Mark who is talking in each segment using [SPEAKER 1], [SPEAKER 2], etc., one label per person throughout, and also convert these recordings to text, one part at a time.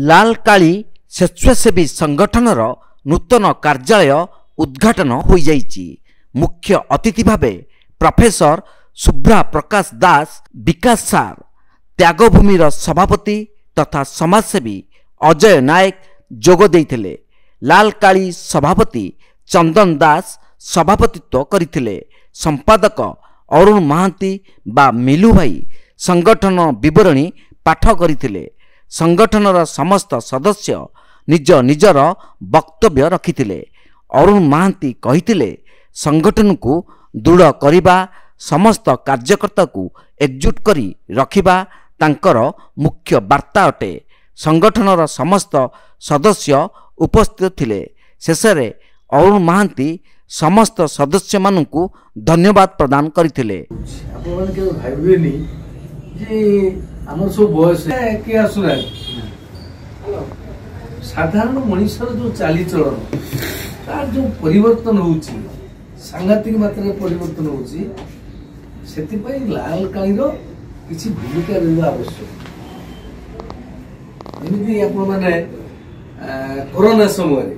[SPEAKER 1] ଲାଲକାଳି ସ୍ୱେଚ୍ଛାସେବୀ ସଂଗଠନର ନୂତନ କାର୍ଯ୍ୟାଳୟ ଉଦ୍ଘାଟନ ହୋଇଯାଇଛି। ମୁଖ୍ୟ ଅତିଥି ଭାବେ ପ୍ରଫେସର ଶୁଭ୍ରା ପ୍ରକାଶ ଦାସ, ବିକାଶ ସାର୍, ତ୍ୟାଗଭୂମିର ସଭାପତି ତଥା ସମାଜସେବୀ ଅଜୟ ନାୟକ ଯୋଗ ଦେଇଥିଲେ। ଲାଲକାଳି ସଭାପତି ଚନ୍ଦନ ଦାସ ସଭାପତିତ୍ୱ କରିଥିଲେ। ସମ୍ପାଦକ ଅରୁଣ ମହାନ୍ତି ବା ମିଲୁ ଭାଇ ସଂଗଠନ ବିବରଣୀ ପାଠ କରିଥିଲେ। ସଂଗଠନର ସମସ୍ତ ସଦସ୍ୟ ନିଜ ନିଜର ବକ୍ତବ୍ୟ ରଖିଥିଲେ। ଅରୁଣ ମହାନ୍ତି କହିଥିଲେ, ସଂଗଠନକୁ ଦୃଢ଼ କରିବା, ସମସ୍ତ କାର୍ଯ୍ୟକର୍ତ୍ତାକୁ ଏକଜୁଟ କରି ରଖିବା ତାଙ୍କର ମୁଖ୍ୟ ବାର୍ତ୍ତା ଅଟେ। ସଂଗଠନର ସମସ୍ତ ସଦସ୍ୟ ଉପସ୍ଥିତ ଥିଲେ। ଶେଷରେ ଅରୁଣ ମହାନ୍ତି ସମସ୍ତ ସଦସ୍ୟମାନଙ୍କୁ ଧନ୍ୟବାଦ ପ୍ରଦାନ କରିଥିଲେ।
[SPEAKER 2] ଆପଣମାନେ କେବେ ଭାବିବେନି ଯେ ଆମର ସବୁ ବୟସ କିଏ ଆସୁନାହାନ୍ତି, ସାଧାରଣ ମଣିଷର ଯୋଉ ଚାଲିଚଳନ ତାର ଯୋଉ ପରିବର୍ତ୍ତନ ହଉଛି, ସାଂଘାତିକ ମାତ୍ରାରେ ପରିବର୍ତ୍ତନ ହଉଛି। ସେଥିପାଇଁ ଲାଲକାଳିର କିଛି ଭୂମିକା ରହିବା ଆବଶ୍ୟକ। ଯେମିତି ଆପଣମାନେ କରୋନା ସମୟରେ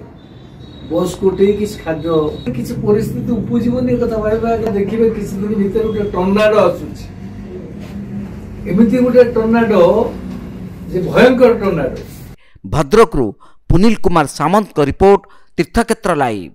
[SPEAKER 2] ବସ୍ କୋଟି କିଛି ଖାଦ୍ୟ କିଛି ପରିସ୍ଥିତି ଉପୁଜିବନି କଥା ଭାବିବା, ଦେଖିବେ କିଛି ଦିନ ଭିତରେ ଗୋଟେ ଟର୍ନାଡୋ ଆସୁଛି। ଏମିତି ଗୋଟେ ଟର୍ନାଡୋ ଯେ ଭୟଙ୍କର ଟର୍ନାଡୋ।
[SPEAKER 1] ଭଦ୍ରକରୁ ପୁନିଲ କୁମାର ସାମନ୍ତଙ୍କ ରିପୋର୍ଟ, ତୀର୍ଥକ୍ଷେତ୍ର ଲାଇଭ୍।